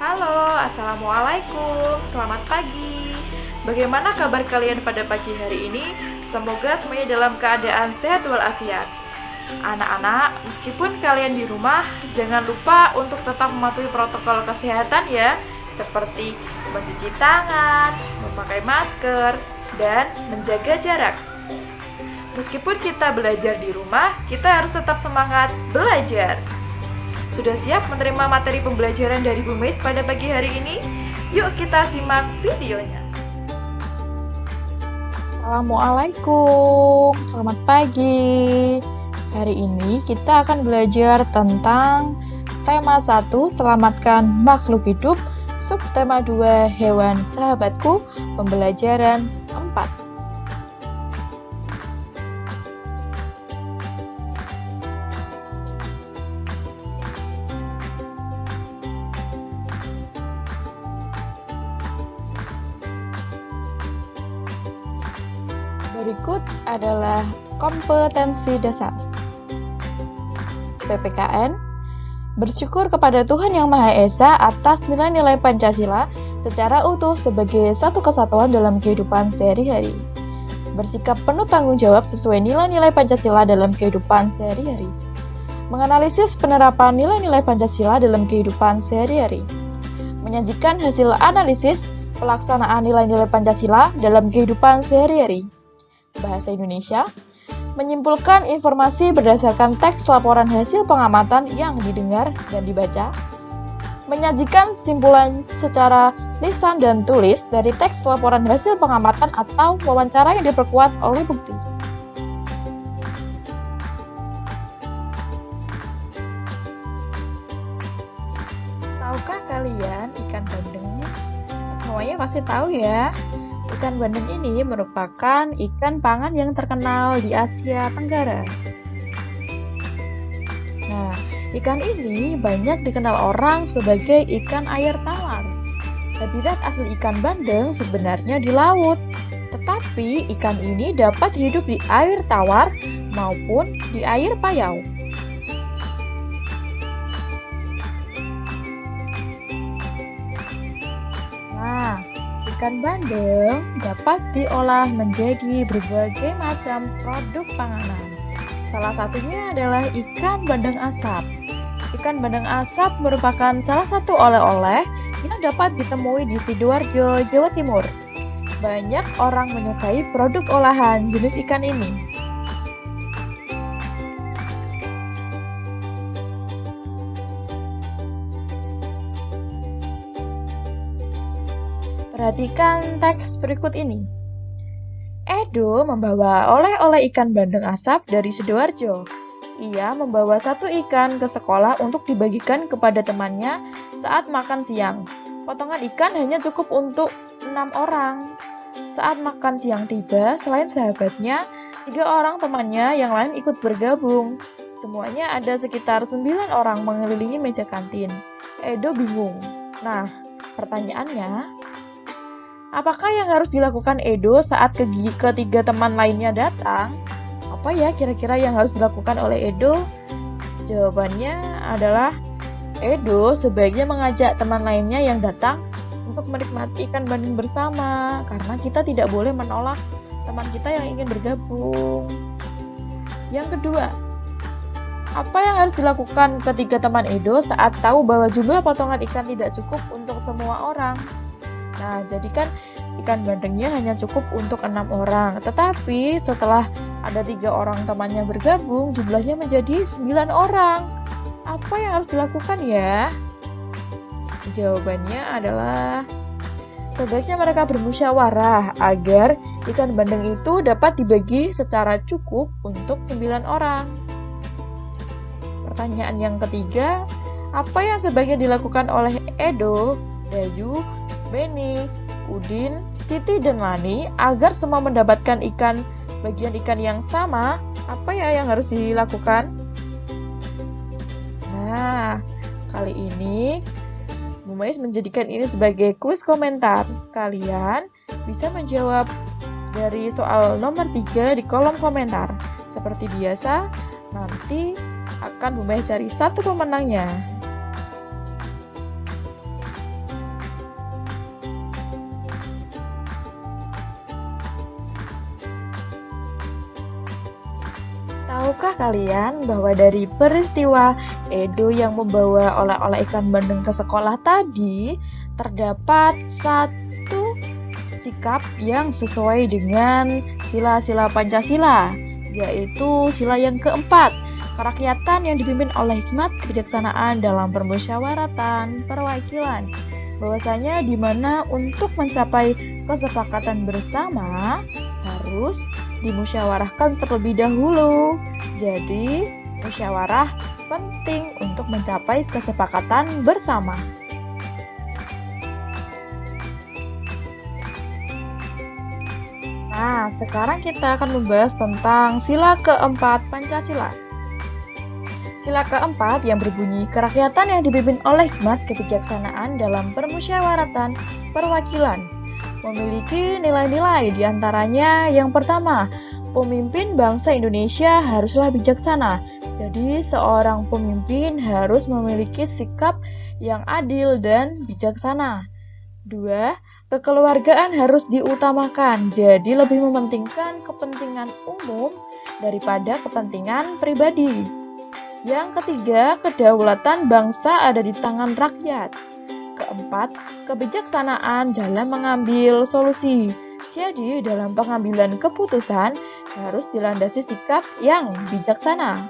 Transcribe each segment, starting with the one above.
Halo, Assalamualaikum, selamat pagi. Bagaimana kabar kalian pada pagi hari ini? Semoga semuanya dalam keadaan sehat walafiat. Anak-anak, meskipun kalian di rumah, jangan lupa untuk tetap mematuhi protokol kesehatan ya, seperti mencuci tangan, memakai masker, dan menjaga jarak. Meskipun kita belajar di rumah, kita harus tetap semangat belajar. Sudah siap menerima materi pembelajaran dari Bu Meis pada pagi hari ini? Yuk kita simak videonya. Assalamualaikum, selamat pagi. Hari ini kita akan belajar tentang tema 1, selamatkan makhluk hidup, subtema 2, hewan sahabatku, pembelajaran 4. Berikut adalah kompetensi dasar. PPKN, bersyukur kepada Tuhan Yang Maha Esa atas nilai-nilai Pancasila secara utuh sebagai satu kesatuan dalam kehidupan sehari-hari. Bersikap penuh tanggung jawab sesuai nilai-nilai Pancasila dalam kehidupan sehari-hari. Menganalisis penerapan nilai-nilai Pancasila dalam kehidupan sehari-hari. Menyajikan hasil analisis pelaksanaan nilai-nilai Pancasila dalam kehidupan sehari-hari. Bahasa Indonesia, menyimpulkan informasi berdasarkan teks laporan hasil pengamatan yang didengar dan dibaca, menyajikan simpulan secara lisan dan tulis dari teks laporan hasil pengamatan atau wawancara yang diperkuat oleh bukti. Tahukah kalian ikan bandeng? Semuanya pasti tahu ya. Ikan bandeng ini merupakan ikan pangan yang terkenal di Asia Tenggara. Nah, ikan ini banyak dikenal orang sebagai ikan air tawar. Habitat asli ikan bandeng sebenarnya di laut, tetapi ikan ini dapat hidup di air tawar maupun di air payau. Ikan bandeng dapat diolah menjadi berbagai macam produk panganan. Salah satunya adalah ikan bandeng asap. Ikan bandeng asap merupakan salah satu oleh-oleh yang dapat ditemui di Sidoarjo, Jawa Timur. Banyak orang menyukai produk olahan jenis ikan ini. Perhatikan teks berikut ini. Edo membawa oleh-oleh ikan bandeng asap dari Sidoarjo. Ia membawa satu ikan ke sekolah untuk dibagikan kepada temannya saat makan siang. Potongan ikan hanya cukup untuk 6 orang. Saat makan siang tiba, selain sahabatnya, 3 orang temannya yang lain ikut bergabung. Semuanya ada sekitar 9 orang mengelilingi meja kantin. Edo bingung. Nah, pertanyaannya, apakah yang harus dilakukan Edo saat ketiga teman lainnya datang? Apa ya kira-kira yang harus dilakukan oleh Edo? Jawabannya adalah Edo sebaiknya mengajak teman lainnya yang datang untuk menikmati ikan bandeng bersama, karena kita tidak boleh menolak teman kita yang ingin bergabung. Yang kedua, apa yang harus dilakukan ketiga teman Edo saat tahu bahwa jumlah potongan ikan tidak cukup untuk semua orang? Nah, jadi kan ikan bandengnya hanya cukup untuk 6 orang. Tetapi setelah ada 3 orang temannya bergabung, jumlahnya menjadi 9 orang. Apa yang harus dilakukan ya? Jawabannya adalah sebaiknya mereka bermusyawarah agar ikan bandeng itu dapat dibagi secara cukup untuk 9 orang. Pertanyaan yang ketiga, apa yang sebaiknya dilakukan oleh Edo, Dayu, Beni, Udin, Siti, dan Lani agar semua mendapatkan bagian ikan yang sama? Apa ya yang harus dilakukan? Nah, kali ini Bu Mais menjadikan ini sebagai kuis komentar. Kalian bisa menjawab dari soal nomor 3 di kolom komentar. Seperti biasa, nanti akan Bu Mais cari satu pemenangnya. Tahukah kalian bahwa dari peristiwa Edo yang membawa oleh-oleh ikan bandeng ke sekolah tadi, terdapat satu sikap yang sesuai dengan sila-sila Pancasila, yaitu sila yang keempat, kerakyatan yang dipimpin oleh hikmat kebijaksanaan dalam permusyawaratan perwakilan. Bahwasanya di mana untuk mencapai kesepakatan bersama harus dimusyawarahkan terlebih dahulu. Jadi, musyawarah penting untuk mencapai kesepakatan bersama. Nah, sekarang kita akan membahas tentang sila keempat Pancasila. Sila keempat yang berbunyi kerakyatan yang dipimpin oleh hikmat kebijaksanaan dalam permusyawaratan perwakilan memiliki nilai-nilai diantaranya yang pertama, pemimpin bangsa Indonesia haruslah bijaksana. Jadi seorang pemimpin harus memiliki sikap yang adil dan bijaksana. 2. Kekeluargaan harus diutamakan, jadi lebih mementingkan kepentingan umum daripada kepentingan pribadi. Yang ketiga, kedaulatan bangsa ada di tangan rakyat. Keempat, kebijaksanaan dalam mengambil solusi. Jadi, dalam pengambilan keputusan harus dilandasi sikap yang bijaksana.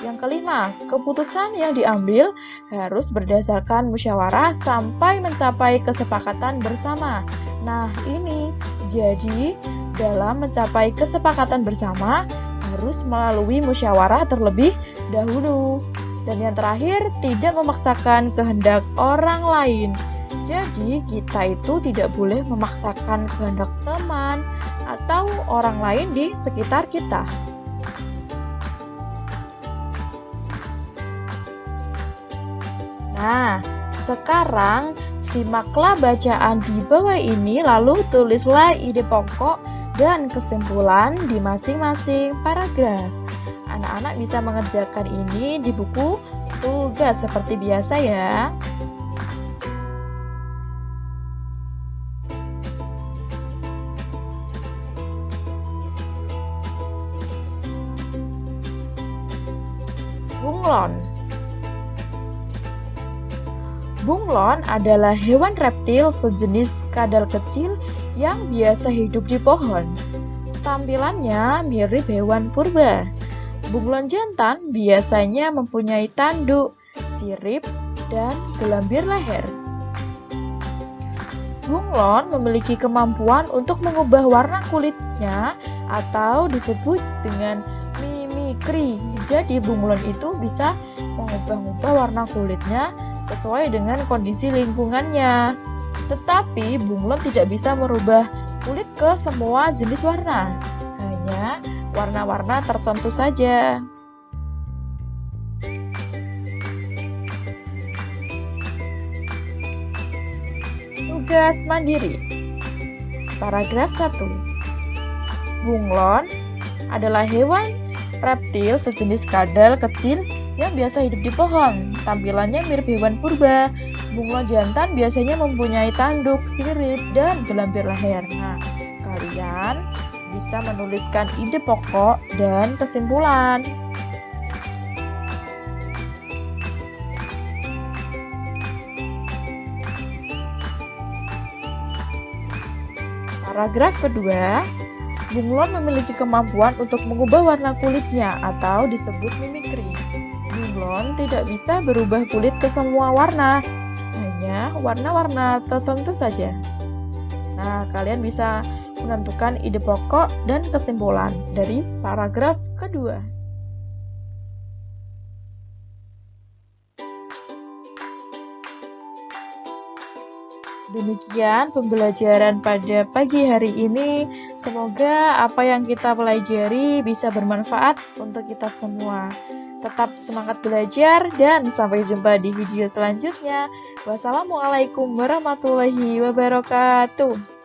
Yang kelima, keputusan yang diambil harus berdasarkan musyawarah sampai mencapai kesepakatan bersama. Nah, ini jadi dalam mencapai kesepakatan bersama harus melalui musyawarah terlebih dahulu. Dan yang terakhir, tidak memaksakan kehendak orang lain. Jadi, kita itu tidak boleh memaksakan kehendak teman atau orang lain di sekitar kita. Nah, sekarang simaklah bacaan di bawah ini, lalu tulislah ide pokok dan kesimpulan di masing-masing paragraf. Anak-anak bisa mengerjakan ini di buku tugas seperti biasa ya. Bunglon. Bunglon adalah hewan reptil sejenis kadal kecil yang biasa hidup di pohon. Tampilannya mirip hewan purba. Bunglon jantan biasanya mempunyai tanduk, sirip, dan gelambir leher. Bunglon memiliki kemampuan untuk mengubah warna kulitnya atau disebut dengan mimikri. Jadi bunglon itu bisa mengubah-ubah warna kulitnya sesuai dengan kondisi lingkungannya. Tetapi bunglon tidak bisa merubah kulit ke semua jenis warna, hanya warna-warna tertentu saja. Tugas mandiri. Paragraf 1. Bunglon adalah hewan reptil sejenis kadal kecil yang biasa hidup di pohon. Tampilannya mirip hewan purba. Bunglon jantan biasanya mempunyai tanduk, sirip, dan gelambir leher. Nah, kalian bisa menuliskan ide pokok dan kesimpulan. Paragraf kedua, bunglon memiliki kemampuan untuk mengubah warna kulitnya atau disebut mimikri. Bunglon tidak bisa berubah kulit ke semua warna, hanya warna-warna tertentu saja. Nah, kalian bisa menentukan ide pokok dan kesimpulan dari paragraf kedua. Demikian pembelajaran pada pagi hari ini. Semoga apa yang kita pelajari bisa bermanfaat untuk kita semua. Tetap semangat belajar dan sampai jumpa di video selanjutnya. Wassalamualaikum warahmatullahi wabarakatuh.